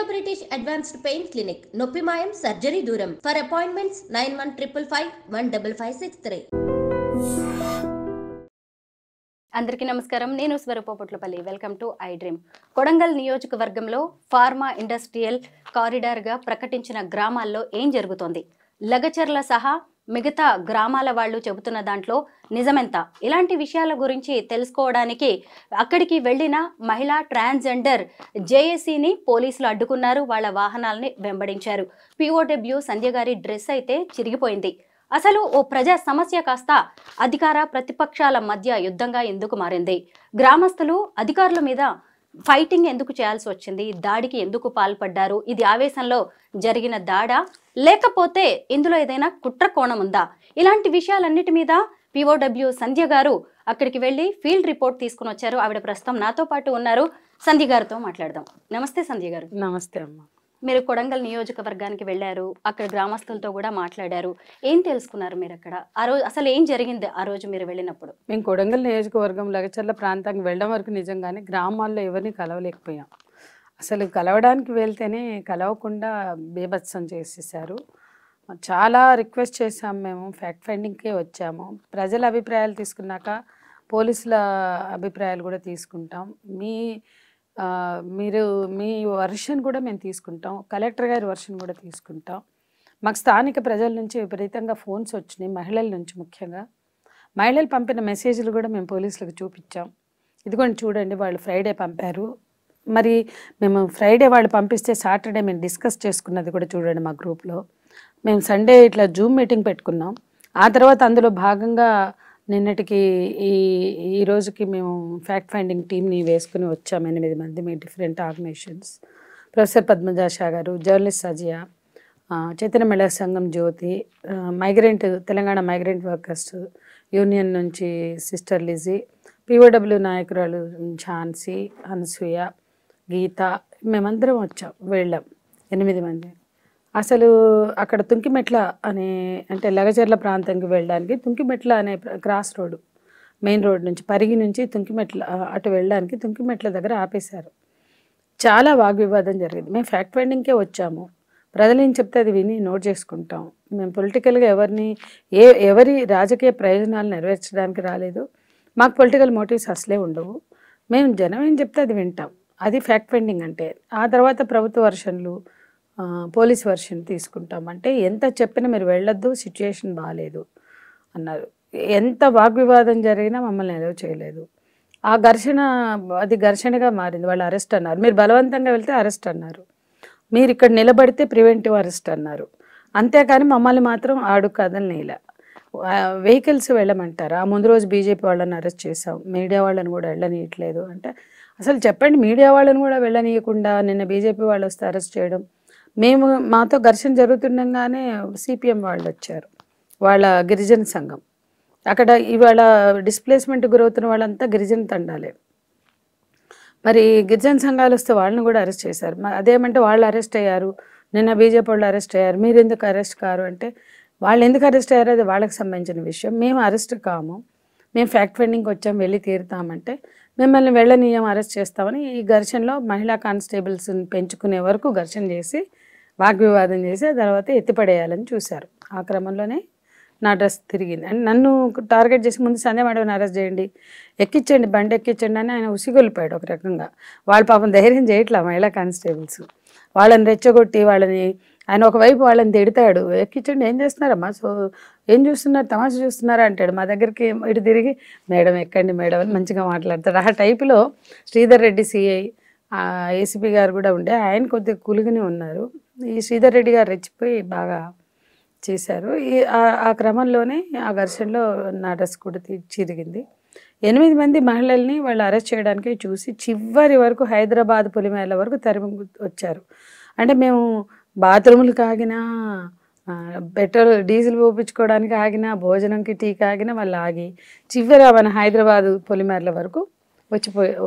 British Advanced Pain Clinic, Noppimayam Surgery Duram. For appointments 9155515563. అందరికీ నమస్కారం. నేను Swarupa Putlapalli. Welcome to I dream. Kodangal నియోజకవర్గంలో pharma industrial కారిడార్గా ప్రకటించిన గ్రామాల్లో ఏం జరుగుతోంది? లగచర్ల సహా మిగతా గ్రామాల వాళ్ళు చెబుతున్న దాంట్లో నిజమెంత? ఇలాంటి విషయాల గురించి తెలుసుకోవడానికి అక్కడికి వెళ్ళిన మహిళా ట్రాన్స్జెండర్ జేఏసీని పోలీసులు అడ్డుకున్నారు. వాళ్ళ వాహనాలని వెంబడించారు. పిఓడబ్ల్యూ సంధ్య గారి డ్రెస్ అయితే చిరిగిపోయింది. అసలు ఓ ప్రజా సమస్య కాస్త అధికార ప్రతిపక్షాల మధ్య యుద్ధంగా ఎందుకు మారింది? గ్రామస్తులు అధికారుల మీద ఫైటింగ్ ఎందుకు చేయాల్సి వచ్చింది? దాడికి ఎందుకు పాల్పడ్డారు? ఇది ఆవేశంలో జరిగిన దాడా, లేకపోతే ఇందులో ఏదైనా కుట్ర కోణం ఉందా? ఇలాంటి విషయాలన్నిటి మీద పిఓడబ్ల్యూ సంధ్య గారు అక్కడికి వెళ్ళి ఫీల్డ్ రిపోర్ట్ తీసుకుని వచ్చారు. ఆవిడ ప్రస్తుతం నాతో పాటు ఉన్నారు. సంధ్య గారితో మాట్లాడదాం. నమస్తే సంధ్య గారు. నమస్తే అమ్మ. మీరు కొడంగల్ నియోజకవర్గానికి వెళ్ళారు, అక్కడ గ్రామస్తులతో కూడా మాట్లాడారు. ఏం తెలుసుకున్నారు మీరు అక్కడ? ఆ రోజు అసలు ఏం జరిగింది ఆ రోజు మీరు వెళ్ళినప్పుడు? మేము కొడంగల్ నియోజకవర్గం లగచర్ల ప్రాంతానికి వెళ్ళడం వరకు నిజంగానే గ్రామాల్లో ఎవరిని కలవలేకపోయాం. అసలు కలవడానికి వెళ్తేనే కలవకుండా బీభత్సం చేసేసారు. చాలా రిక్వెస్ట్ చేసాం. మేము ఫ్యాక్ట్ ఫైండింగ్కే వచ్చాము. ప్రజల అభిప్రాయాలు తీసుకున్నాక పోలీసుల అభిప్రాయాలు కూడా తీసుకుంటాం. మీరు మీ వర్షన్ కూడా మేము తీసుకుంటాం. కలెక్టర్ గారి వర్షన్ కూడా తీసుకుంటాం. మాకు స్థానిక ప్రజల నుంచి విపరీతంగా ఫోన్స్ వచ్చినాయి, మహిళల నుంచి ముఖ్యంగా. మహిళలు పంపిన మెసేజ్లు కూడా మేము పోలీసులకు చూపించాం. ఇదిగోండి చూడండి, వాళ్ళు ఫ్రైడే పంపారు. మరి మేము ఫ్రైడే వాళ్ళు పంపిస్తే సాటర్డే మేము డిస్కస్ చేసుకున్నది కూడా చూడండి మా గ్రూప్లో. మేము సండే ఇట్లా జూమ్ మీటింగ్ పెట్టుకున్నాం. ఆ తర్వాత అందులో భాగంగా నిన్నటికి ఈ రోజుకి మేము ఫ్యాక్ట్ ఫైండింగ్ టీమ్ని వేసుకుని వచ్చాము. 8 మంది మీ డిఫరెంట్ ఆర్గనైజేషన్స్. ప్రొఫెసర్ పద్మజాషా గారు, జర్నలిస్ట్ సజియా, చైతన్య మహిళా సంఘం జ్యోతి, తెలంగాణ మైగ్రెంట్ వర్కర్స్ యూనియన్ నుంచి సిస్టర్ లిజీ, పిఓడబ్ల్యూ నాయకురాలు ఝాన్సీ, అనసూయ, గీత, మేమందరం వెళ్ళాం 8 మంది. అసలు అక్కడ తుంకిమెట్ల అంటే లగచర్ల ప్రాంతానికి వెళ్ళడానికి తుంకిమెట్ల అనే క్రాస్ రోడ్డు, మెయిన్ రోడ్ నుంచి పరిగి నుంచి తుంకిమెట్ల అటు వెళ్ళడానికి తుంకిమెట్ల దగ్గర ఆపేశారు. చాలా వాగ్వివాదం జరిగింది. మేము ఫ్యాక్ట్ ఫైండింగ్కే వచ్చాము. ప్రజలు ఏం చెప్తే అది విని నోట్ చేసుకుంటాం. మేము పొలిటికల్గా ఎవరి రాజకీయ ప్రయోజనాలు నెరవేర్చడానికి రాలేదు. మాకు పొలిటికల్ మోటివ్స్ అసలే ఉండవు. మేము జనం ఏం చెప్తే అది వింటాం. అది ఫ్యాక్ట్ ఫైండింగ్ అంటే. ఆ తర్వాత ప్రభుత్వ వర్షన్లు, పోలీస్ వర్షన్ తీసుకుంటాం. అంటే ఎంత చెప్పినా మీరు వెళ్ళొద్దు, సిచ్యుయేషన్ బాగాలేదు అన్నారు. ఎంత వాగ్వివాదం జరిగినా మమ్మల్ని ఎలవ్ చేయలేదు. ఆ ఘర్షణగా మారింది. వాళ్ళు అరెస్ట్ అన్నారు. మీరు బలవంతంగా వెళ్తే అరెస్ట్ అన్నారు. మీరు ఇక్కడ నిలబడితే ప్రివెంటివ్ అరెస్ట్ అన్నారు. అంతేకాని మమ్మల్ని మాత్రం ఆడు కదలనీలా. వెహికల్స్ వెళ్ళమంటారు. ఆ ముందు రోజు బీజేపీ వాళ్ళని అరెస్ట్ చేసాం. మీడియా వాళ్ళని కూడా వెళ్ళనీయట్లేదు అంటే అసలు చెప్పండి. మీడియా వాళ్ళని కూడా వెళ్ళనీయకుండా నిన్న బీజేపీ వాళ్ళు వస్తే అరెస్ట్ చేయడం. మాతో ఘర్షణ జరుగుతుండగానే సిపిఎం వాళ్ళు వచ్చారు, వాళ్ళ గిరిజన సంఘం. అక్కడ ఇవాళ డిస్ప్లేస్మెంట్ గురవుతున్న వాళ్ళంతా గిరిజన తండాలే. మరి గిరిజన సంఘాలు వస్తే వాళ్ళని కూడా అరెస్ట్ చేశారు. అదేమంటే వాళ్ళు అరెస్ట్ అయ్యారు, నిన్న బీజేపీ వాళ్ళు అరెస్ట్ అయ్యారు, మీరు ఎందుకు అరెస్ట్ కారు అంటే వాళ్ళు ఎందుకు అరెస్ట్ అయ్యారు అది వాళ్ళకి సంబంధించిన విషయం. మేము అరెస్ట్ కాము, మేము ఫ్యాక్ట్ ఫైండింగ్కి వచ్చాం, వెళ్ళి తీరుతామంటే మిమ్మల్ని వెళ్ళనీయం, అరెస్ట్ చేస్తామని ఈ ఘర్షణలో మహిళా కానిస్టేబుల్స్ని పెంచుకునే వరకు ఘర్షణ చేసి వాగ్వివాదం చేసి ఆ తర్వాత ఎత్తిపడేయాలని చూశారు. ఆ క్రమంలోనే నా డ్రెస్ తిరిగింది. అండ్ నన్ను టార్గెట్ చేసి ముందు సంధ్య మేడంని అరెస్ట్ చేయండి, ఎక్కించండి, బండి ఎక్కించండి అని ఆయన ఉసిగొలిపాడు ఒక రకంగా. వాళ్ళు పాపం ధైర్యం చేయట్లా మహిళా కానిస్టేబుల్స్. వాళ్ళని రెచ్చగొట్టి ఆయన ఒకవైపు వాళ్ళని తిడతాడు, ఎక్కించండి, ఏం చేస్తున్నారమ్మా, ఏం చూస్తున్నారు, తమాషా చూస్తున్నారా అంటాడు. మా దగ్గరికి ఇటు తిరిగి మేడం ఎక్కండి మేడం అని మంచిగా మాట్లాడతాడు. ఆ టైపులో శ్రీధర్ రెడ్డి సిఐ, ఏసీపీ గారు కూడా ఉండే, ఆయన కొద్దిగా కులుగుని ఉన్నారు. ఈ శ్రీధర్ రెడ్డి గారు రెచ్చిపోయి బాగా చేశారు. ఆ క్రమంలోనే ఆ ఘర్షణలో నా డ్రెస్ కూడా చిరిగింది. 8 మంది మహిళల్ని వాళ్ళు అరెస్ట్ చేయడానికి చూసి చివరి వరకు హైదరాబాద్ పొలిమేర వరకు తరిమి వచ్చారు. అంటే మేము బాత్రూములకు ఆగినా, పెట్రోల్ డీజిల్ పోపించుకోవడానికి ఆగినా, భోజనంకి టీకి ఆగినా వాళ్ళు ఆగి చివరి మన హైదరాబాదు పొలిమేరల వరకు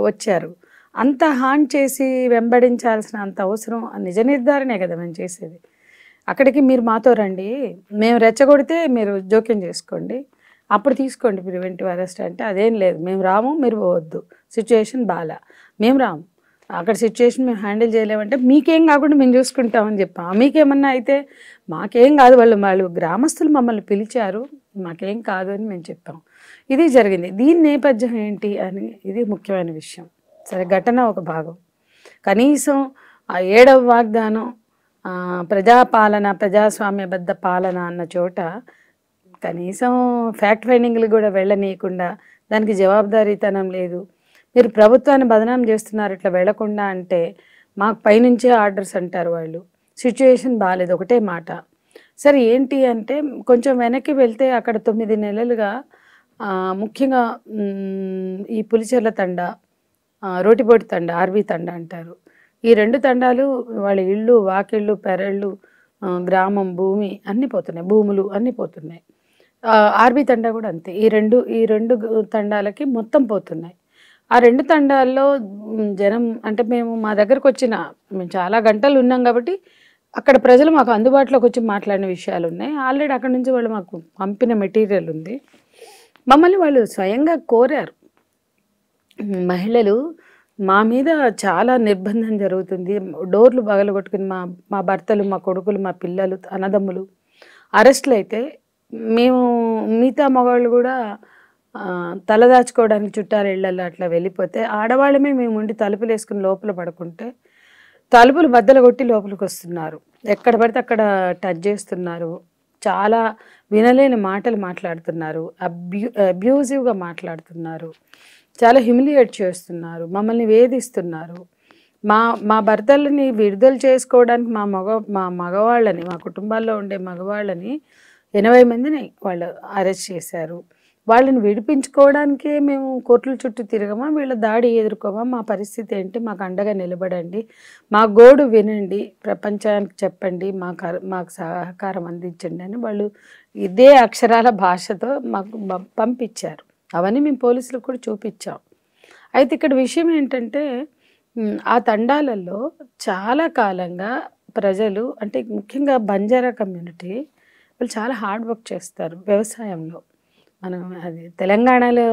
వచ్చారు. అంత హాన్ చేసి వెంబడించాల్సిన అంత అవసరం నిజ నిర్ధారణే కదా మేము చేసేది. అక్కడికి మీరు మాతో రండి, మేము రెచ్చగొడితే మీరు జోక్యం చేసుకోండి, అప్పుడు తీసుకోండి ప్రివెంటివ్ అరెస్ట్ అంటే అదేం లేదు, మేము రాము, మీరు పోవద్దు, సిచ్యుయేషన్ బాగా, మేము రాము. అక్కడ సిచ్యువేషన్ మేము హ్యాండిల్ చేయలేమంటే మీకేం కాకుండా మేము చూసుకుంటామని చెప్పాం. మీకేమన్నా అయితే మాకేం కాదు, వాళ్ళు గ్రామస్తులు మమ్మల్ని పిలిచారు, మాకేం కాదు అని మేము చెప్పాం. ఇది జరిగింది. దీని నేపథ్యం ఏంటి అని ఇది ముఖ్యమైన విషయం. సరే, ఘటన ఒక భాగం. కనీసం ఆ 7వ వాగ్దానం ప్రజాపాలన, ప్రజాస్వామ్యబద్ధ పాలన అన్న చోట కనీసం ఫ్యాక్ట్ ఫైండింగ్లు కూడా వెళ్ళనీయకుండా, దానికి జవాబుదారీతనం లేదు. మీరు ప్రభుత్వాన్ని బదనాం చేస్తున్నారు ఇట్లా వెళ్లకుండా అంటే, మాకు పైనుంచే ఆర్డర్స్ అంటారు వాళ్ళు. సిచ్యుయేషన్ బాగాలేదు, ఒకటే మాట. సరే ఏంటి అంటే కొంచెం వెనక్కి వెళ్తే అక్కడ 9 నెలలుగా ముఖ్యంగా ఈ పులిచెర్ల తండా, రోటిపోటి తండా, ఆర్బీ తండా అంటారు. ఈ 2 తండాలు వాళ్ళ ఇళ్ళు, వాకిళ్ళు, పెరళ్ళు, గ్రామం, భూమి అన్నీ పోతున్నాయి, భూములు అన్నీ పోతున్నాయి. ఆర్బీ తండా కూడా అంతే. ఈ రెండు తండాలకి మొత్తం పోతున్నాయి. ఆ 2 తండాల్లో జనం అంటే మా దగ్గరకు మేము చాలా గంటలు ఉన్నాం కాబట్టి అక్కడ ప్రజలు మాకు అందుబాటులోకి వచ్చి మాట్లాడిన విషయాలు ఉన్నాయి. ఆల్రెడీ అక్కడ నుంచి వాళ్ళు మాకు పంపిన మెటీరియల్ ఉంది. మమ్మల్ని వాళ్ళు స్వయంగా కోరారు. మహిళలు మా మీద చాలా నిర్బంధం జరుగుతుంది, డోర్లు పగలగొట్టుకుని మా భర్తలు, మా కొడుకులు, మా పిల్లలు, అన్నదమ్ములు అరెస్టులు అయితే మేము మిగతా మగవాళ్ళు కూడా తలదాచుకోవడానికి చుట్టాల ఇళ్ళల్లో అట్లా వెళ్ళిపోతే ఆడవాళ్ళమే మేము ఉండి తలుపులు వేసుకుని లోపల పడుకుంటే తలుపులు బద్దలు కొట్టి లోపలికి వస్తున్నారు. ఎక్కడ పడితే అక్కడ టచ్ చేస్తున్నారు, చాలా వినలేని మాటలు మాట్లాడుతున్నారు, అబ్యూజివ్గా మాట్లాడుతున్నారు, చాలా హ్యూమిలియేట్ చేస్తున్నారు, మమ్మల్ని వేధిస్తున్నారు. మా భర్తలని విడుదల చేసుకోవడానికి మా మగవాళ్ళని, మా కుటుంబాల్లో ఉండే మగవాళ్ళని 80 మందిని వాళ్ళు అరెస్ట్ చేశారు. వాళ్ళని విడిపించుకోవడానికే మేము కోర్టుల చుట్టూ తిరగమా, వీళ్ళ దాడి ఎదుర్కోమా, మా పరిస్థితి ఏంటి, మాకు అండగా నిలబడండి, మా గోడు వినండి, ప్రపంచానికి చెప్పండి, మాకు సహకారం అందించండి అని వాళ్ళు ఇదే అక్షరాల భాషతో మాకు పంపించారు. అవన్నీ మేము పోలీసులకు కూడా చూపించాం. అయితే ఇక్కడ విషయం ఏంటంటే ఆ తండాలలో చాలా కాలంగా ప్రజలు, అంటే ముఖ్యంగా బంజారా కమ్యూనిటీ వాళ్ళు చాలా హార్డ్ వర్క్ చేస్తారు వ్యవసాయంలో. మనం అది తెలంగాణలో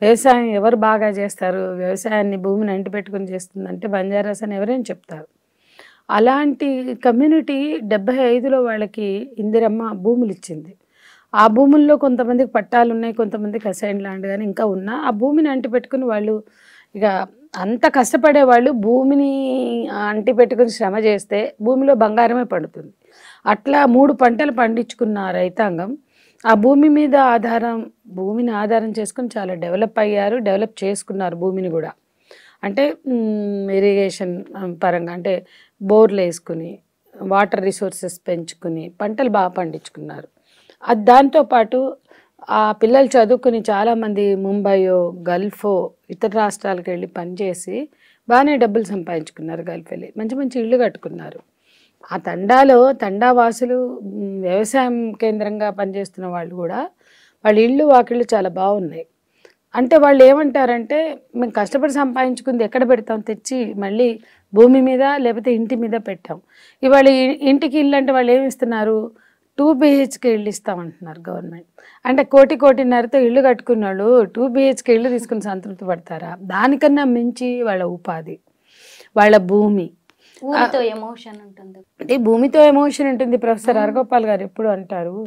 వ్యవసాయం ఎవరు బాగా చేస్తారు, వ్యవసాయాన్ని భూమిని అంటిపెట్టుకుని చేస్తుందంటే బంజారాస్ అని ఎవరైనా చెప్తారు. అలాంటి కమ్యూనిటీ 75లో వాళ్ళకి ఇందిరమ్మ భూములు ఇచ్చింది. ఆ భూముల్లో కొంతమందికి పట్టాలు ఉన్నాయి, కొంతమందికి అసైన్ ల్యాండ్ కానీ ఇంకా ఉన్నా ఆ భూమిని అంటిపెట్టుకుని వాళ్ళు ఇక అంత కష్టపడే వాళ్ళు భూమిని అంటిపెట్టుకుని శ్రమ చేస్తే భూమిలో బంగారమే పడుతుంది. అట్లా 3 పంటలు పండించుకున్న రైతాంగం ఆ భూమిని ఆధారం చేసుకుని చాలా డెవలప్ అయ్యారు, డెవలప్ చేసుకున్నారు భూమిని కూడా. అంటే ఇరిగేషన్ పరంగా, అంటే బోర్లు వేసుకుని వాటర్ రిసోర్సెస్ పెంచుకుని పంటలు బాగా పండించుకున్నారు. దాంతోపాటు ఆ పిల్లలు చదువుకుని చాలామంది ముంబయో, గల్ఫో, ఇతర రాష్ట్రాలకు వెళ్ళి పనిచేసి బాగానే డబ్బులు సంపాదించుకున్నారు. గల్ఫ్ వెళ్ళి మంచి మంచి ఇళ్ళు కట్టుకున్నారు. ఆ తండావాసులు వ్యవసాయం కేంద్రంగా పనిచేస్తున్న వాళ్ళు కూడా వాళ్ళ ఇళ్ళు వాకిళ్ళు చాలా బాగున్నాయి. అంటే వాళ్ళు ఏమంటారంటే, మేము కష్టపడి సంపాదించుకుంది ఎక్కడ పెడతాం, తెచ్చి మళ్ళీ భూమి మీద లేకపోతే ఇంటి మీద పెట్టాం. ఇవాళ ఇంటికి ఇల్లు అంటే వాళ్ళు ఏమి ఇస్తున్నారు, 2 BHK ఇల్లు ఇస్తామంటున్నారు గవర్నమెంట్. అంటే 1.5 ఇల్లు కట్టుకున్న వాళ్ళు 2 BHK ఇల్లు తీసుకుని సంతృప్తి పడతారా? దానికన్నా మించి వాళ్ళ ఉపాధి, వాళ్ళ భూమి, ఊరితో ఎమోషన్ ఉంటుంది. అంటే భూమితో ఎమోషన్ ఉంటుంది. ప్రొఫెసర్ హరగోపాల్ గారు ఎప్పుడు అంటారు,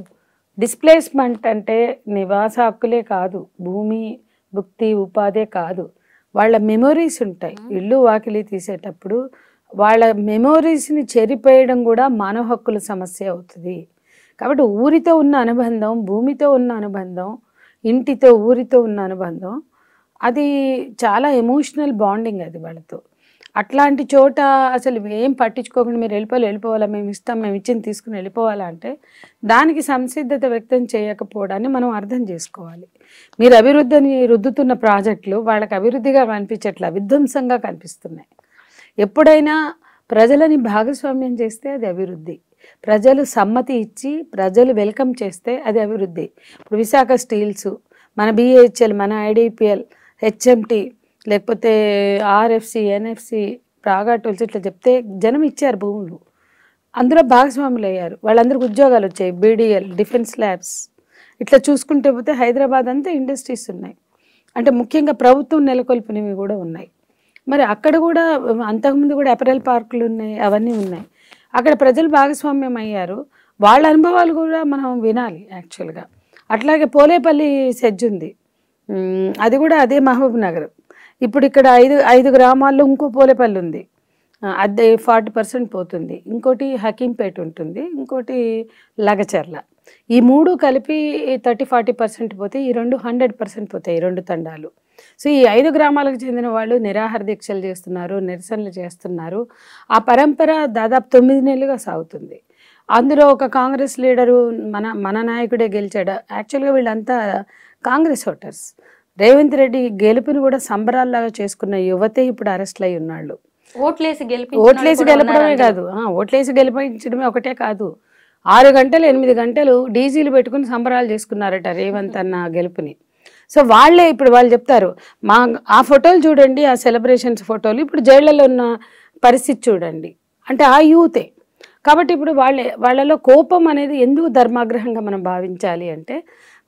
డిస్ప్లేస్మెంట్ అంటే నివాస హక్కులే కాదు, భూమి, భుక్తి, ఉపాధే కాదు, వాళ్ళ మెమొరీస్ ఉంటాయి. ఇల్లు వాకిలి తీసేటప్పుడు వాళ్ళ మెమొరీస్ని చెరిపేయడం కూడా మానవ హక్కుల సమస్య అవుతుంది. కాబట్టి ఊరితో ఉన్న అనుబంధం, భూమితో ఉన్న అనుబంధం, ఇంటితో ఊరితో ఉన్న అనుబంధం, అది చాలా ఎమోషనల్ బాండింగ్ అది వాళ్ళతో. అట్లాంటి చోట అసలు ఏం పట్టించుకోకుండా మీరు వెళ్ళిపోవాలా, మేము ఇస్తాం, మేము ఇచ్చింది తీసుకుని వెళ్ళిపోవాలా అంటే దానికి సంసిద్ధత వ్యక్తం చేయకపోవడాన్ని మనం అర్థం చేసుకోవాలి. మీరు అభివృద్ధిని రుద్దుతున్న ప్రాజెక్టులు వాళ్ళకి అభివృద్ధిగా కనిపించట్లా, విధ్వంసంగా కనిపిస్తున్నాయి. ఎప్పుడైనా ప్రజలని భాగస్వామ్యం చేస్తే అది అభివృద్ధి, ప్రజలు సమ్మతి ఇచ్చి ప్రజలు వెల్కమ్ చేస్తే అది అభివృద్ధి. ఇప్పుడు విశాఖ స్టీల్స్, మన BHEL, మన IDPL, HMT, లేకపోతే RFC, NFC, ప్రాగా టూల్స్ ఇట్లా చెప్తే జనం ఇచ్చారు భూములు, అందులో భాగస్వాములు అయ్యారు, వాళ్ళందరికీ ఉద్యోగాలు వచ్చాయి. BDL, డిఫెన్స్ ల్యాబ్స్, ఇట్లా చూసుకుంటే పోతే హైదరాబాద్ అంతా ఇండస్ట్రీస్ ఉన్నాయి. అంటే ముఖ్యంగా ప్రభుత్వం నెలకొల్పినవి కూడా ఉన్నాయి. మరి అక్కడ కూడా అంతకుముందు కూడా అపెరల్ పార్కులు ఉన్నాయి, అవన్నీ ఉన్నాయి. అక్కడ ప్రజలు భాగస్వామ్యం అయ్యారు. వాళ్ళ అనుభవాలు కూడా మనం వినాలి యాక్చువల్గా. అట్లాగే పోలేపల్లి సెజ్ ఉంది, అది కూడా అదే మహబూబ్ నగర్. ఇప్పుడు ఇక్కడ 5 గ్రామాల్లో ఇంకో పోలేపల్లి ఉంది, అది 40% పోతుంది. ఇంకోటి హకీంపేట ఉంటుంది, ఇంకోటి లగచర్ల. ఈ 3 కలిపి 30-40% పోతే, ఈ 2 100% పోతాయి, ఈ 2 తండాలు. సో ఈ 5 గ్రామాలకు చెందిన వాళ్ళు నిరాహార దీక్షలు చేస్తున్నారు, నిరసనలు చేస్తున్నారు. ఆ పరంపర దాదాపు 9 నెలలుగా సాగుతుంది. అందులో ఒక కాంగ్రెస్ లీడరు మన నాయకుడే గెలిచాడు. యాక్చువల్గా వీళ్ళంతా కాంగ్రెస్ ఓటర్స్. రేవంత్ రెడ్డి గెలుపుని కూడా సంబరాల్లాగా చేసుకున్న యువతే ఇప్పుడు అరెస్ట్లు అయి ఉన్నాళ్ళు. ఓట్లేసి గెలపడమే కాదు, ఓట్లేసి గెలిపించడమే ఒకటే కాదు, 6 గంటలు 8 గంటలు డీజీలు పెట్టుకుని సంబరాలు చేసుకున్నారట రేవంత్ అన్న గెలుపుని. సో వాళ్ళే ఇప్పుడు వాళ్ళు చెప్తారు, ఆ ఫోటోలు చూడండి, ఆ సెలబ్రేషన్స్ ఫోటోలు, ఇప్పుడు జైళ్లలో ఉన్న పరిస్థితి చూడండి, అంటే ఆ యూతే. కాబట్టి ఇప్పుడు వాళ్ళలో కోపం అనేది ఎందుకు ధర్మాగ్రహంగా మనం భావించాలి అంటే,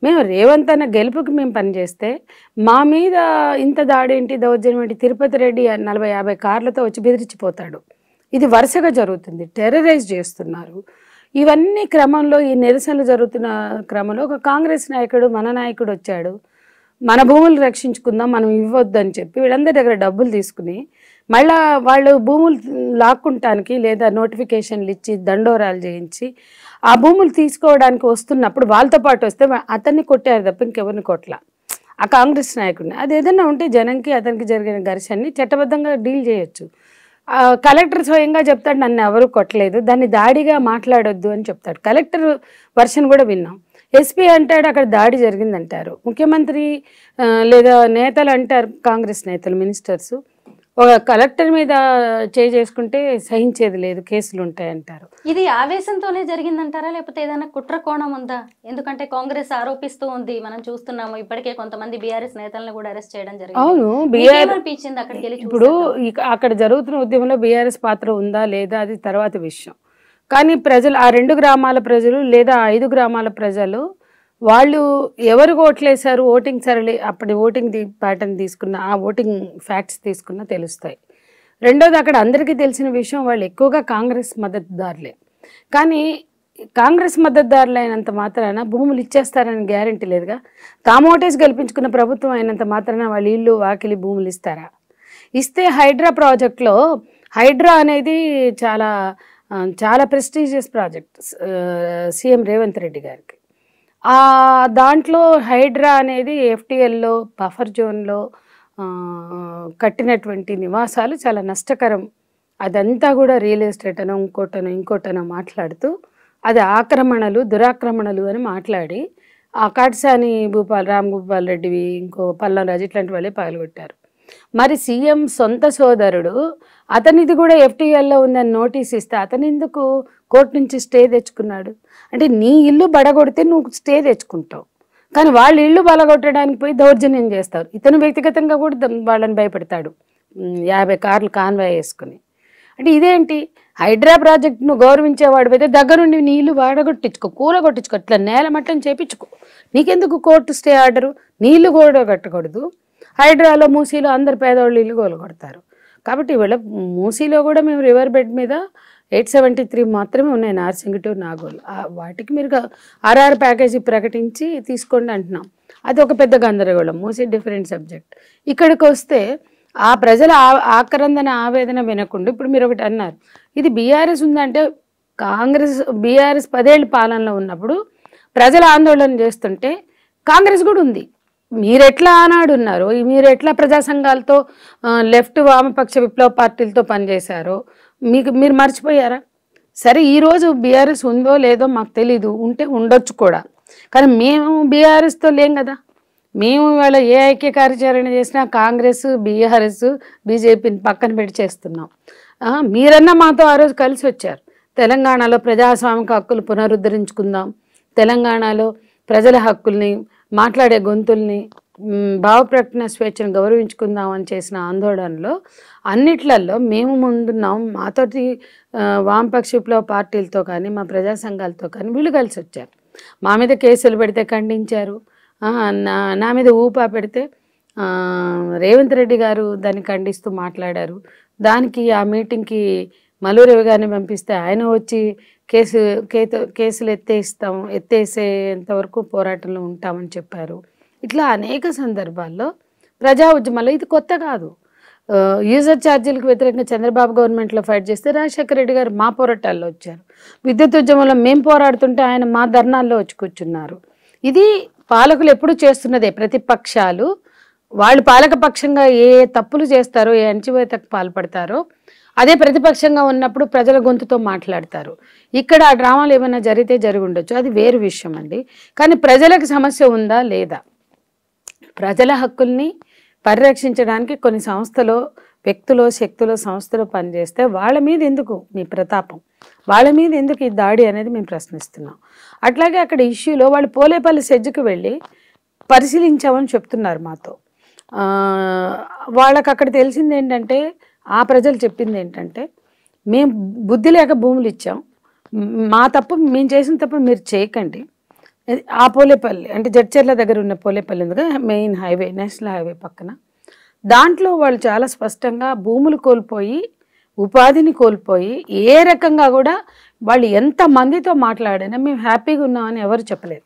మేము రేవంత్ అన్న గెలుపుకి మేము పనిచేస్తే మా మీద ఇంత దాడేంటి, దౌర్జన్యం ఏంటి? తిరుపతి రెడ్డి 40-50 కార్లతో వచ్చి బెదిరించిపోతాడు. ఇది వరుసగా జరుగుతుంది, టెర్రరైజ్ చేస్తున్నారు. ఇవన్నీ క్రమంలో, ఈ నిరసనలు జరుగుతున్న క్రమంలో ఒక కాంగ్రెస్ నాయకుడు, మన నాయకుడు వచ్చాడు, మన భూములు రక్షించుకుందాం, మనం ఇవ్వద్దని చెప్పి వీళ్ళందరి దగ్గర డబ్బులు తీసుకుని మళ్ళీ వాళ్ళు భూములు లాక్కుంటానికి లేదా నోటిఫికేషన్లు ఇచ్చి దండోరాలు చేయించి ఆ భూములు తీసుకోవడానికి వస్తున్నప్పుడు వాళ్ళతో పాటు వస్తే అతన్ని కొట్టారు తప్ప ఇంకెవరిని కొట్ల, ఆ కాంగ్రెస్ నాయకుడిని. అది ఏదైనా ఉంటే జనంకి అతనికి జరిగిన ఘర్షణని చట్టబద్ధంగా డీల్ చేయొచ్చు. కలెక్టర్ స్వయంగా చెప్తాడు, నన్ను ఎవరు కొట్టలేదు, దాన్ని దాడిగా మాట్లాడొద్దు అని చెప్తాడు. కలెక్టర్ వర్షన్ కూడా విన్నాం. ఎస్పీ అంటాడు అక్కడ దాడి జరిగిందంటారు. ముఖ్యమంత్రి లేదా నేతలు అంటారు, కాంగ్రెస్ నేతలు, మినిస్టర్స్, ఒక కలెక్టర్ మీద చేసుకుంటే సహించేది లేదు, కేసులు ఉంటాయంటారు. ఇది ఆవేశంతోనే జరిగిందంటారా, లేకపోతే ఏదైనా కుట్ర కోణం ఉందా? ఎందుకంటే కాంగ్రెస్ ఆరోపిస్తూ ఉంది, మనం చూస్తున్నాము ఇప్పటికే కొంతమంది బీఆర్ఎస్ నేతలను కూడా అరెస్ట్ చేయడం జరిగింది. అవును, ఇప్పుడు అక్కడ జరుగుతున్న ఉద్యమంలో బీఆర్ఎస్ పాత్ర ఉందా లేదా అది తర్వాత విషయం. కానీ ప్రజలు, ఆ 2 గ్రామాల ప్రజలు లేదా 5 గ్రామాల ప్రజలు, వాళ్ళు ఎవరు ఓట్లేశారు, ఓటింగ్ సరళి, అప్పటి ఓటింగ్ ప్యాటర్న్ తీసుకున్న, ఆ ఓటింగ్ ఫ్యాక్ట్స్ తీసుకున్న తెలుస్తాయి. రెండోది, అక్కడ అందరికీ తెలిసిన విషయం, వాళ్ళు ఎక్కువగా కాంగ్రెస్ మద్దతుదారులే. కానీ కాంగ్రెస్ మద్దతుదారులు అయినంత మాత్రాన భూములు ఇచ్చేస్తారని గ్యారంటీ లేదుగా. తామోటేసి గెలిపించుకున్న ప్రభుత్వం అయినంత మాత్రాన వాళ్ళు ఇల్లు వాకిలి భూములు ఇస్తారా? ఇస్తే హైడ్రా ప్రాజెక్ట్లో, హైడ్రా అనేది చాలా prestigious project CM Revanth Reddy గారికి. దాంట్లో హైడ్రా అనేది ఎఫ్టీఎల్లో బఫర్ జోన్లో కట్టినటువంటి నివాసాలు చాలా నష్టకరం, అదంతా కూడా రియల్ ఎస్టేట్ అనో ఇంకోటనో మాట్లాడుతూ అది ఆక్రమణలు, దురాక్రమణలు అని మాట్లాడి ఆ కాటసాని రామ్ భూపాల్ రెడ్డివి, ఇంకో పల్లం రాజు, ఇట్లాంటి వాళ్ళే పగలగొట్టారు. మరి సీఎం సొంత సోదరుడు, అతనిది కూడా ఎఫ్టీఎల్లో ఉందని నోటీస్ ఇస్తే అతను ఎందుకు కోర్టు నుంచి స్టే తెచ్చుకున్నాడు? అంటే నీ ఇల్లు బడగొడితే నువ్వు స్టే తెచ్చుకుంటావు, కానీ వాళ్ళ ఇల్లు బలగొట్టడానికి పోయి దౌర్జన్యం చేస్తారు. ఇతను వ్యక్తిగతంగా కూడా వాళ్ళని భయపెడతాడు, 50 కార్లు కాన్వాయ్ వేసుకుని. అంటే ఇదేంటి? హైడ్రా ప్రాజెక్ట్ను గౌరవించేవాడు అయితే దగ్గరుండి నీ ఇల్లు కూలగొట్టించుకో, ఇట్లా నేల మట్టం చేపించుకో, నీకెందుకు కోర్టు స్టే ఆర్డరు? నీ ఇల్లు కూడా కట్టకూడదు. హైడ్రాలో, మూసీలో అందరు పేదవాళ్ళు ఇల్లు కూలగొడతారు. కాబట్టి వీళ్ళ మూసీలో కూడా మేము రివర్ బెడ్ మీద 873 మాత్రమే ఉన్నాయి, నార్సింగ్ టు నాగోల్. వాటికి మీరు RR ప్యాకేజీ ప్రకటించి తీసుకోండి అంటున్నాం. అది ఒక పెద్ద గందరగోళం, మూసీ డిఫరెంట్ సబ్జెక్ట్. ఇక్కడికి వస్తే ఆ ప్రజల ఆక్రందన, ఆవేదన వినకుండా, ఇప్పుడు మీరు ఒకటి అన్నారు, ఇది బీఆర్ఎస్ ఉందంటే, బీఆర్ఎస్ 10 ఏళ్ళ పాలనలో ఉన్నప్పుడు ప్రజల ఆందోళన చేస్తుంటే కాంగ్రెస్ కూడా ఉంది. మీరెట్లా ఆనాడు ఉన్నారో, మీరు ఎట్లా ప్రజా సంఘాలతో, లెఫ్ట్ వామపక్ష విప్లవ పార్టీలతో పనిచేశారో మీరు మర్చిపోయారా? సరే, ఈరోజు బీఆర్ఎస్ ఉందో లేదో మాకు తెలీదు, ఉంటే ఉండొచ్చు కూడా, కానీ మేము బీఆర్ఎస్తో లేం కదా. మేము ఇవాళ ఏ ఐక్య కార్యాచరణ చేసినా కాంగ్రెస్, బీఆర్ఎస్, బీజేపీని పక్కన పెట్టి చేస్తున్నాం. మీరన్నా మాతో ఆ రోజు కలిసి వచ్చారు. తెలంగాణలో ప్రజాస్వామిక హక్కులు పునరుద్ధరించుకుందాం, తెలంగాణలో ప్రజల హక్కుల్ని, మాట్లాడే గొంతుల్ని, భావప్రకటన స్వేచ్ఛను గౌరవించుకుందాం అని చేసిన ఆందోళనలో అన్నిట్లలో మేము ముందున్నాం. మాతోటి వామపక్ష విప్లవ పార్టీలతో కానీ, మా ప్రజా సంఘాలతో కానీ వీళ్ళు కలిసి వచ్చారు. మా మీద కేసులు పెడితే ఖండించారు, నా మీద ఊపా పెడితే రేవంత్ రెడ్డి గారు దాన్ని ఖండిస్తూ మాట్లాడారు. దానికి ఆ మీటింగ్కి మల్లు రవి గారిని పంపిస్తే ఆయన వచ్చి కేసులు ఎత్తేసేంత వరకు పోరాటంలో ఉంటామని చెప్పారు. ఇట్లా అనేక సందర్భాల్లో ప్రజా ఉద్యమాలు, ఇది కొత్త కాదు. యూజర్ ఛార్జీలకు వ్యతిరేకంగా చంద్రబాబు గవర్నమెంట్లో ఫైట్ చేస్తే రాజశేఖర రెడ్డి గారు మా పోరాటాల్లో వచ్చారు. విద్యుత్ ఉద్యమంలో మేము పోరాడుతుంటే ఆయన మా ధర్నాల్లో వచ్చి కూర్చున్నారు. ఇది పాలకులు ఎప్పుడు చేస్తున్నదే. ప్రతిపక్షాలు వాళ్ళు పాలకపక్షంగా ఏ తప్పులు చేస్తారో, ఏ అణచివేతకు పాల్పడతారో అదే ప్రతిపక్షంగా ఉన్నప్పుడు ప్రజల గొంతుతో మాట్లాడతారు. ఇక్కడ ఆ డ్రామాలు ఏమైనా జరిగితే జరిగి ఉండొచ్చు, అది వేరు విషయం అండి. కానీ ప్రజలకు సమస్య ఉందా లేదా, ప్రజల హక్కుల్ని పరిరక్షించడానికి కొన్ని సంస్థలో, వ్యక్తులు, శక్తులు, సంస్థలు పనిచేస్తే వాళ్ళ మీద ఎందుకు మీ ప్రతాపం, వాళ్ళ మీద ఎందుకు ఈ దాడి అనేది మేము ప్రశ్నిస్తున్నాం. అట్లాగే అక్కడ ఇష్యూలో వాళ్ళు పోలేపల్లి సెజ్జుకు వెళ్ళి పరిశీలించామని చెప్తున్నారు మాతో. వాళ్ళకి అక్కడ తెలిసింది ఏంటంటే, ఆ ప్రజలు చెప్పింది ఏంటంటే, మేము బుద్ధి లేక భూములు ఇచ్చాం, మా తప్పు, మేము చేసిన తప్పు మీరు చేయకండి. ఆ పోలేపల్లి అంటే జడ్చర్ల దగ్గర ఉన్న పోలేపల్లి ఉంది కదా, మెయిన్ హైవే, నేషనల్ హైవే పక్కన, దాంట్లో వాళ్ళు చాలా స్పష్టంగా భూములు కోల్పోయి, ఉపాధిని కోల్పోయి, ఏ రకంగా కూడా వాళ్ళు ఎంత మందితో మాట్లాడినా మేము హ్యాపీగా ఉన్నామని ఎవరు చెప్పలేదు.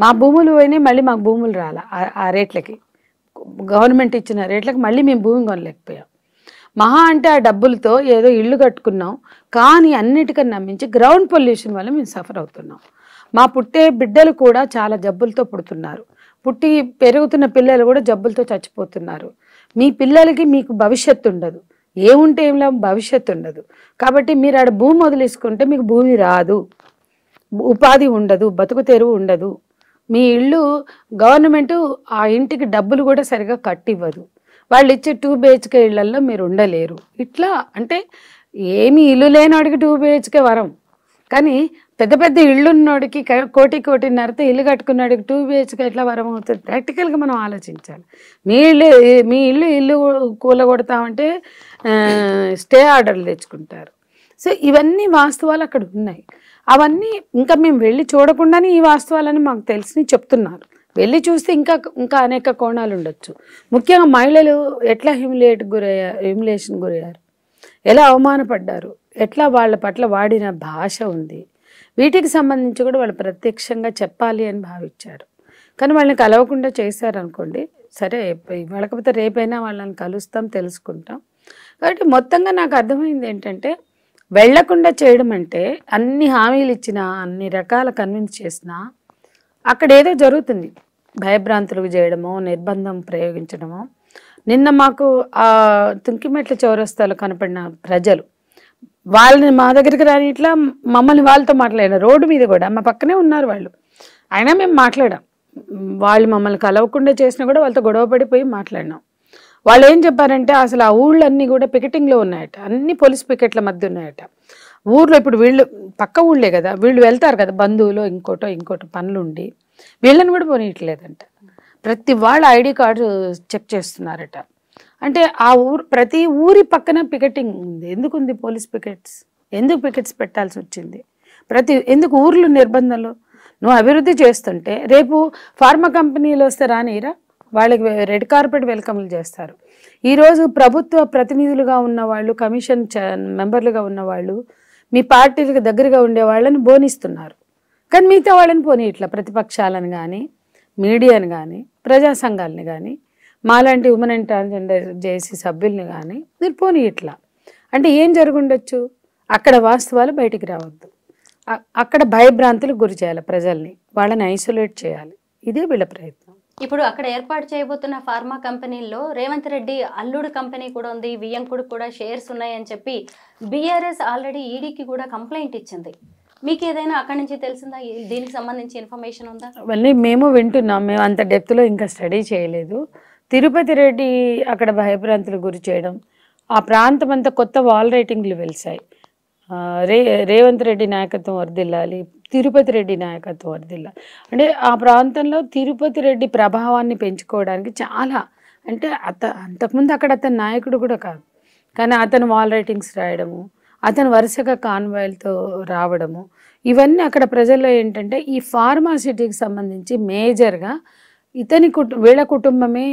మా భూములు పోయినాయి, మళ్ళీ మాకు భూములు రాలా. ఆ రేట్లకి, గవర్నమెంట్ ఇచ్చిన రేట్లకు మళ్ళీ మేము భూమి కొనలేకపోయాం. మహా అంటే ఆ డబ్బులతో ఏదో ఇల్లు కట్టుకున్నాం. కానీ అన్నిటికన్నా మించి గ్రౌండ్ పొల్యూషన్ వల్ల మేము సఫర్ అవుతున్నాం. మా పుట్టే బిడ్డలు కూడా చాలా జబ్బులతో పుడుతున్నారు. పుట్టి పెరుగుతున్న పిల్లలు కూడా జబ్బులతో చచ్చిపోతున్నారు. మీ పిల్లలకి మీకు భవిష్యత్తు ఉండదు, ఏముంటే ఏంలా భవిష్యత్తు ఉండదు. కాబట్టి మీరు ఆడ భూమి వదిలేసుకుంటే మీకు భూమి రాదు, ఉపాధి ఉండదు, బతుకు తెరువు ఉండదు. మీ ఇల్లు గవర్నమెంట్ ఆ ఇంటికి డబ్బులు కూడా సరిగా కట్టివ్వదు. వాళ్ళు ఇచ్చే 2 BHK ఇళ్లలో మీరు ఉండలేరు. ఇట్లా అంటే ఏమి ఇల్లు లేనివాడికి 2 BHK వరం, కానీ పెద్ద పెద్ద ఇళ్ళున్నోడికి కోటిన్నరతో ఇల్లు కట్టుకున్నాడికి 2 BHK ఎట్లా వరం అవుతుంది? ప్రాక్టికల్గా మనం ఆలోచించాలి. మీ ఇల్లు కూలగొడతామంటే స్టే ఆర్డర్లు తెచ్చుకుంటారు. సో ఇవన్నీ వాస్తవాలు అక్కడ ఉన్నాయి. అవన్నీ ఇంకా మేము వెళ్ళి చూడకుండానే ఈ వాస్తవాలని మాకు తెలిసి చెప్తున్నారు. వెళ్ళి చూస్తే ఇంకా అనేక కోణాలు ఉండొచ్చు. ముఖ్యంగా మహిళలు ఎట్లా హ్యూమిలేషన్ గురయ్యారు, ఎలా అవమానపడ్డారు, ఎట్లా వాళ్ళ పట్ల వాడిన భాష ఉంది, వీటికి సంబంధించి కూడా వాళ్ళు ప్రత్యక్షంగా చెప్పాలి అని భావించారు. కానీ వాళ్ళని కలవకుండా చేశారనుకోండి, సరే వెళ్ళకపోతే రేపైనా వాళ్ళని కలుస్తాం, తెలుసుకుంటాం. కాబట్టి మొత్తంగా నాకు అర్థమైంది ఏంటంటే, వెళ్లకుండా చేయడం అంటే అన్ని హామీలు ఇచ్చినా, అన్ని రకాల కన్విన్స్ చేసినా అక్కడ ఏదో జరుగుతుంది. భయభ్రాంతులకు చేయడమో, నిర్బంధం ప్రయోగించడమో. నిన్న మాకు ఆ తుంకిమెట్ల చౌరస్తాలో కనపడిన ప్రజలు, వాళ్ళని మా దగ్గరికి రాని, ఇట్లా మమ్మల్ని వాళ్ళతో మాట్లాడారు. రోడ్డు మీద కూడా మా పక్కనే ఉన్నారు వాళ్ళు, అయినా మేము మాట్లాడాం. వాళ్ళు మమ్మల్ని కలవకుండా చేసినా కూడా వాళ్ళతో గొడవ పడిపోయి మాట్లాడినాం. వాళ్ళు ఏం చెప్పారంటే, అసలు ఆ ఊళ్ళన్నీ కూడా పికెటింగ్లో ఉన్నాయట, అన్ని పోలీస్ పికెట్ల మధ్య ఉన్నాయట. ఊర్లో ఇప్పుడు వీళ్ళు పక్క ఊళ్ళే కదా, వీళ్ళు వెళ్తారు కదా బంధువులు, ఇంకోటో పనులు ఉండి వీళ్ళని కూడా పోనీయట్లేదంట. ప్రతి వాళ్ళ ఐడి కార్డు చెక్ చేస్తున్నారట. అంటే ఆ ప్రతి ఊరి పక్కన పికెటింగ్ ఉంది. ఎందుకు ఉంది పోలీస్ పికెట్స్? ఎందుకు పికెట్స్ పెట్టాల్సి వచ్చింది? ఎందుకు ఊర్లు నిర్బంధంలో? నువ్వు అభివృద్ధి చేస్తుంటే రేపు ఫార్మా కంపెనీలు వస్తే రానిరా, వాళ్ళకి రెడ్ కార్పెట్ వెల్కమ్లు చేస్తారు. ఈరోజు ప్రభుత్వ ప్రతినిధులుగా ఉన్నవాళ్ళు, కమిషన్ మెంబర్లుగా ఉన్నవాళ్ళు, మీ పార్టీలకు దగ్గరగా ఉండే వాళ్ళని బోనిస్తున్నారు. కానీ మిగతా వాళ్ళని పోనీ ఇట్లా ప్రతిపక్షాలను కానీ, మీడియాని కానీ, ప్రజా సంఘాలని కానీ, మాలాంటి ఉమెన్ అండ్ ట్రాన్స్జెండర్ జేఏసీ సభ్యుల్ని కానీ మీరు పోనీ ఇట్లా అంటే ఏం జరుగుండొచ్చు? అక్కడ వాస్తవాలు బయటికి రావద్దు, అక్కడ భయభ్రాంతులకు గురి చేయాలి ప్రజల్ని, వాళ్ళని ఐసోలేట్ చేయాలి. ఇదే వీళ్ళ ప్రయత్నం. ఇప్పుడు అక్కడ ఏర్పాటు చేయబోతున్న ఫార్మా కంపెనీల్లో రేవంత్ రెడ్డి అల్లుడు కంపెనీ కూడా ఉంది, వియ్యంకుడు కూడా షేర్స్ ఉన్నాయని చెప్పి బీఆర్ఎస్ ఆల్రెడీ ఈడీకి కూడా కంప్లైంట్ ఇచ్చింది. మీకు ఏదైనా అక్కడి నుంచి తెలిసిందా? దీనికి సంబంధించి ఇన్ఫర్మేషన్ ఉందా? అవన్నీ మేము వింటున్నాం, మేము అంత డెప్త్లో ఇంకా స్టడీ చేయలేదు. తిరుపతి రెడ్డి అక్కడ భయభ్రాంతులకు గురి చేయడం, ఆ ప్రాంతం అంతా కొత్త వాల్ రైటింగ్లు వెలిసాయి. రేవంత్ రెడ్డి నాయకత్వం వర్ధిల్లాలి, తిరుపతి రెడ్డి నాయకత్వం వర్ధిల్లాలి అంటే ఆ ప్రాంతంలో తిరుపతి రెడ్డి ప్రభావాన్ని పెంచుకోవడానికి చాలా, అంటే అంతకుముందు అక్కడ అతని నాయకుడు కూడా కాదు, కానీ అతను వాల్ రైటింగ్స్ రాయడము, అతను వరుసగా కాన్వాయ్లతో రావడము, ఇవన్నీ అక్కడ ప్రజల్లో ఏంటంటే ఈ ఫార్మాసిటీకి సంబంధించి మేజర్గా వీళ్ళ కుటుంబమే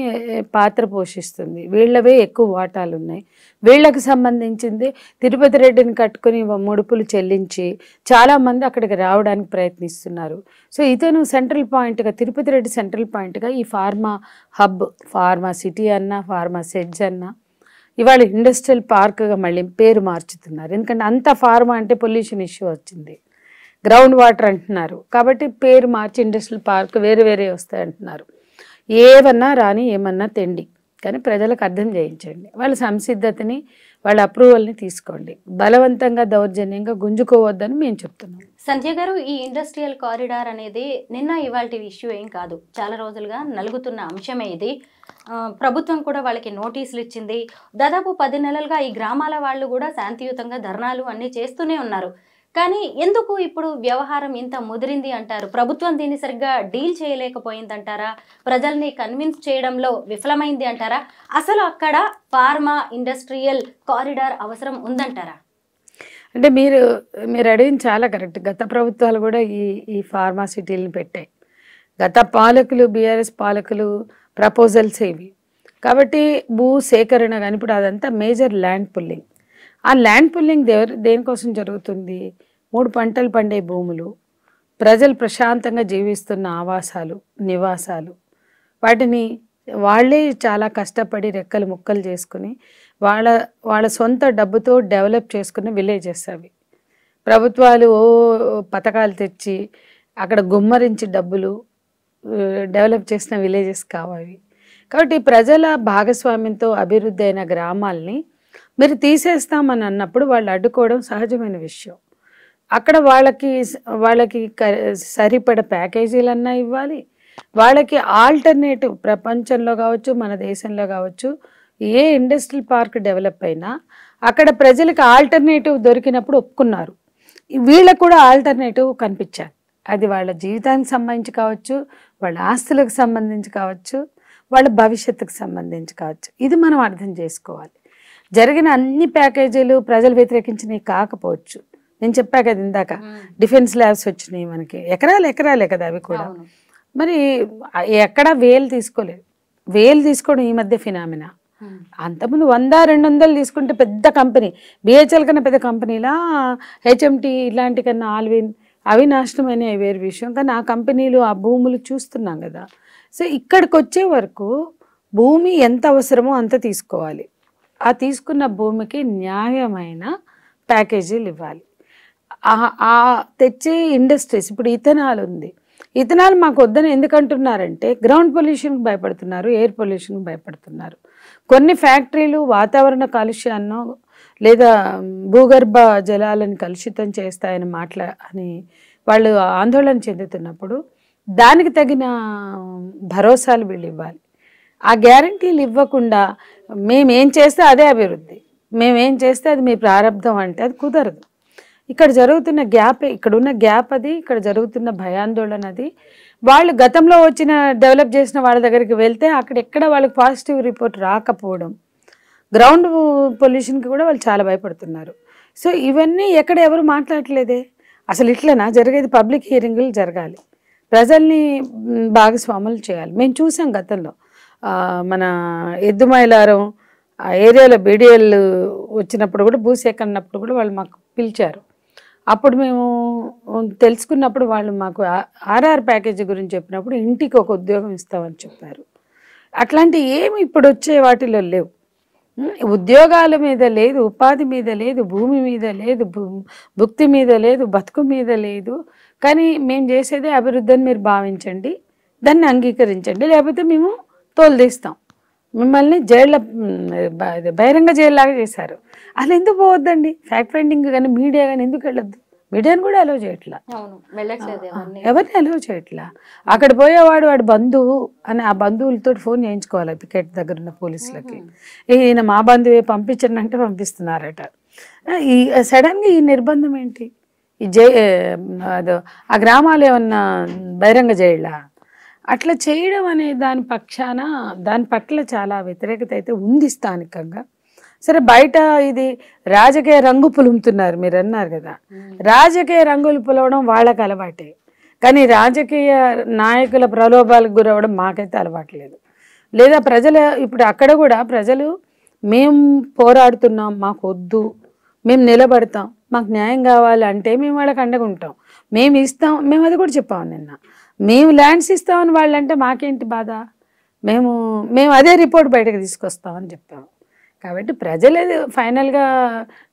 పాత్ర పోషిస్తుంది, వీళ్ళవే ఎక్కువ వాటాలు ఉన్నాయి. వీళ్ళకి సంబంధించింది తిరుపతి రెడ్డిని కట్టుకుని ముడుపులు చెల్లించి చాలామంది అక్కడికి రావడానికి ప్రయత్నిస్తున్నారు. సో ఇతను సెంట్రల్ పాయింట్గా, తిరుపతి రెడ్డి సెంట్రల్ పాయింట్గా ఈ ఫార్మా హబ్, ఫార్మా సిటీ అన్నా, ఫార్మా సెడ్జ్ అన్నా, ఇవాళ ఇండస్ట్రియల్ పార్క్గా మళ్ళీ పేరు మార్చుతున్నారు. ఎందుకంటే అంత ఫార్మా అంటే పొల్యూషన్ ఇష్యూ వచ్చింది, గ్రౌండ్ వాటర్ అంటున్నారు. కాబట్టి పేరు మార్చి ఇండస్ట్రియల్ పార్క్ వేరే వేరే వస్తాయి అంటున్నారు. ఏమన్నా రాని, ఏమన్నా తెండి, కానీ ప్రజలకు అర్థం చేయించండి. వాళ్ళ సంసిద్ధతని, వాళ్ళ అప్రూవల్ని తీసుకోండి. బలవంతంగా దౌర్జన్యంగా గుంజుకోవద్దని మేము చెప్తున్నాం. సంజయ్ గారు, ఈ ఇండస్ట్రియల్ కారిడార్ అనేది నిన్న ఇవాల్టి ఇష్యూ ఏం కాదు, చాలా రోజులుగా నలుగుతున్న అంశమే ఇది. ప్రభుత్వం కూడా వాళ్ళకి నోటీసులు ఇచ్చింది. దాదాపు 10 నెలలుగా ఈ గ్రామాల వాళ్ళు కూడా శాంతియుతంగా ధర్నాలు అన్నీ చేస్తూనే ఉన్నారు. కానీ ఎందుకు ఇప్పుడు వ్యవహారం ఇంత ముదిరింది అంటారు? ప్రభుత్వం దీన్ని సరిగ్గా డీల్ చేయలేకపోయిందంటారా? ప్రజల్ని కన్విన్స్ చేయడంలో విఫలమైంది అంటారా? అసలు అక్కడ ఫార్మా ఇండస్ట్రియల్ కారిడార్ అవసరం ఉందంటారా? అంటే మీరు అడిగింది చాలా కరెక్ట్. గత ప్రభుత్వాలు కూడా ఈ ఫార్మా సిటీలను పెట్టాయి. గత పాలకులు, బీఆర్ఎస్ పాలకులు ప్రపోజల్స్ ఇవి. కాబట్టి భూ సేకరణ కానీ ఇప్పుడు అదంతా మేజర్ ల్యాండ్ పుల్లింగ్. ఆ ల్యాండ్ పుల్లింగ్ దేనికోసం జరుగుతుంది? 3 పంటలు పండే భూములు, ప్రజలు ప్రశాంతంగా జీవిస్తున్న ఆవాసాలు, నివాసాలు, వాటిని వాళ్ళే చాలా కష్టపడి రెక్కలు ముక్కలు చేసుకుని వాళ్ళ సొంత డబ్బుతో డెవలప్ చేసుకున్న విలేజెస్ అవి. ప్రభుత్వాలు పథకాలు తెచ్చి అక్కడ గుమ్మరించి డబ్బులు డెవలప్ చేసిన విలేజెస్ కావాలి. కాబట్టి ప్రజల భాగస్వామ్యంతో అభివృద్ధి అయిన గ్రామాల్ని మీరు తీసేస్తామని అన్నప్పుడు వాళ్ళు అడ్డుకోవడం సహజమైన విషయం. అక్కడ వాళ్ళకి సరిపడ ప్యాకేజీలన్నా ఇవ్వాలి. వాళ్ళకి ఆల్టర్నేటివ్, ప్రపంచంలో కావచ్చు, మన దేశంలో కావచ్చు, ఏ ఇండస్ట్రియల్ పార్క్ డెవలప్ అయినా అక్కడ ప్రజలకు ఆల్టర్నేటివ్ దొరికినప్పుడు ఒప్పుకున్నారు. వీళ్ళకు కూడా ఆల్టర్నేటివ్ కనిపించాలి. అది వాళ్ళ జీవితానికి సంబంధించి కావచ్చు, వాళ్ళ ఆస్తులకు సంబంధించి కావచ్చు, వాళ్ళ భవిష్యత్తుకు సంబంధించి కావచ్చు. ఇది మనం అర్థం చేసుకోవాలి. జరిగిన అన్ని ప్యాకేజీలు ప్రజలు వ్యతిరేకించినవి కాకపోవచ్చు. నేను చెప్పా కదా ఇందాక, డిఫెన్స్ ల్యాబ్స్ వచ్చినాయి మనకి, ఎకరాలే కదా అవి కూడా. మరి ఎక్కడా వేలు తీసుకోలేదు. వేలు తీసుకోవడం ఈ మధ్య ఫినామినా. అంతకుముందు 100-200 తీసుకుంటే పెద్ద కంపెనీ, బిహెచ్ఎల్ కన్నా పెద్ద కంపెనీలా, హెచ్ఎంటీ ఇలాంటి కన్నా ఆల్విన్, అవి నాశనమైన వేరు విషయం. కానీ ఆ కంపెనీలు, ఆ భూములు చూస్తున్నాం కదా. సో ఇక్కడికి వచ్చే వరకు భూమి ఎంత అవసరమో అంత తీసుకోవాలి. ఆ తీసుకున్న భూమికి న్యాయమైన ప్యాకేజీలు ఇవ్వాలి. ఆ తెచ్చే ఇండస్ట్రీస్, ఇప్పుడు ఇథనాల్ ఉంది, ఇథనాల్ మాకు వద్దని ఎందుకంటున్నారంటే గ్రౌండ్ పొల్యూషన్కి భయపడుతున్నారు, ఎయిర్ పొల్యూషన్కి భయపడుతున్నారు. కొన్ని ఫ్యాక్టరీలు వాతావరణ కాలుష్యాన్నో లేదా భూగర్భ జలాలను కలుషితం చేస్తాయని అని వాళ్ళు ఆందోళన చెందుతున్నప్పుడు దానికి తగిన భరోసాలు వీళ్ళు ఇవ్వాలి. ఆ గ్యారంటీలు ఇవ్వకుండా మేమేం చేస్తే అదే అభివృద్ధి, మేమేం చేస్తే అది మీ ప్రారంభం అంటే అది కుదరదు. ఇక్కడ జరుగుతున్న ఇక్కడున్న గ్యాప్ అది, ఇక్కడ జరుగుతున్న భయాందోళన అది. వాళ్ళు గతంలో వచ్చిన డెవలప్ చేసిన వాళ్ళ దగ్గరికి వెళ్తే అక్కడ ఎక్కడ వాళ్ళకి పాజిటివ్ రిపోర్ట్ రాకపోవడం, గ్రౌండ్ పొల్యూషన్కి కూడా వాళ్ళు చాలా భయపడుతున్నారు. సో ఇవన్నీ ఎక్కడ ఎవరు మాట్లాడట్లేదే. అసలు ఇట్లనా జరిగేది? పబ్లిక్ హియరింగ్లు జరగాలి, ప్రజల్ని భాగస్వాములు చేయాలి. మేము చూసాం గతంలో మన ఎద్దుమైలారం ఆ ఏరియాలో బీడిఎల్ వచ్చినప్పుడు కూడా, భూసేకరణప్పుడు కూడా వాళ్ళు మాకు పిలిచారు. అప్పుడు మేము తెలుసుకున్నప్పుడు వాళ్ళు మాకు ఆర్ఆర్ ప్యాకేజీ గురించి చెప్పినప్పుడు ఇంటికి ఒక ఉద్యోగం ఇస్తామని చెప్పారు. అట్లాంటి ఏమి ఇప్పుడు వచ్చే వాటిలో లేవు. ఉద్యోగాల మీద లేదు, ఉపాధి మీద లేదు, భూమి మీద లేదు, భుక్తి మీద లేదు, బతుకు మీద లేదు. కానీ మేము చేసేదే అభివృద్ధి అని మీరు భావించండి, దాన్ని అంగీకరించండి, లేకపోతే మేము తోలుదీస్తాం. మిమ్మల్ని బహిరంగ జైల్లాగా చేశారు. అసలు ఎందుకు పోవద్దండి? ఫ్యాక్ట్ ఫైండింగ్ కానీ మీడియా కానీ ఎందుకు వెళ్ళొద్దు? మీడియాని కూడా అలౌ చేయట్లా, ఎవరిని అలౌ చేయట్లా. అక్కడ పోయేవాడు వాడి బంధువు అని ఆ బంధువులతో ఫోన్ చేయించుకోవాలి పికెట్ దగ్గర ఉన్న పోలీసులకి. ఈయన మా బంధువే, పంపించండి అంటే పంపిస్తున్నారట. ఈ సడన్గా ఈ నిర్బంధం ఏంటి? ఈ ఆ గ్రామాలు ఏమన్నా బహిరంగ జైళ్ళ? అట్లా చేయడం అనే దాని పట్ల చాలా వ్యతిరేకత అయితే ఉంది స్థానికంగా. సరే, బయట ఇది రాజకీయ రంగు పులుముతున్నారు మీరు అన్నారు కదా. రాజకీయ రంగులు పులవడం వాళ్ళకి అలవాటే. కానీ రాజకీయ నాయకుల ప్రలోభాలకు గురవ్వడం మాకైతే అలవాట్లేదు. లేదా ప్రజలు ఇప్పుడు అక్కడ కూడా ప్రజలు మేము పోరాడుతున్నాం, మాకు వద్దు, మేము నిలబడతాం, మాకు న్యాయం కావాలంటే మేము వాళ్ళకి అండగా ఉంటాం, మేము ఇస్తాం. మేము అది కూడా చెప్పాము నిన్న, మేము ల్యాండ్స్ ఇస్తామని వాళ్ళంటే మాకేంటి బాధ, మేము అదే రిపోర్ట్ బయటకు తీసుకొస్తామని చెప్పాము. కాబట్టి ప్రజలే ఫైనల్గా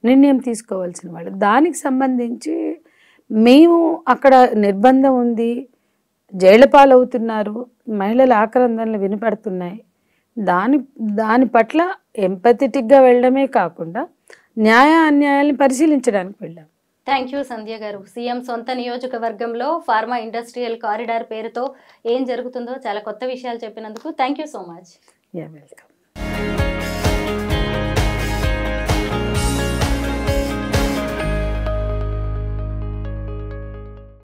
నిర్ణయం తీసుకోవాల్సిన వాళ్ళు. దానికి సంబంధించి మేము అక్కడ నిర్బంధం ఉంది, జైళ్ళ పాలవుతున్నారు, మహిళల ఆక్రందనలు వినపడుతున్నాయి, దాని పట్ల ఎంపథెటిక్గా వెళ్ళడమే కాకుండా న్యాయ అన్యాయాలను పరిశీలించడానికి వెళ్ళాం. థ్యాంక్ యూ సంధ్య గారు. సీఎం సొంత నియోజకవర్గంలో ఫార్మా ఇండస్ట్రియల్ కారిడార్ పేరుతో ఏం జరుగుతుందో చాలా కొత్త విషయాలు చెప్పినందుకు thank you so much. Yeah, welcome.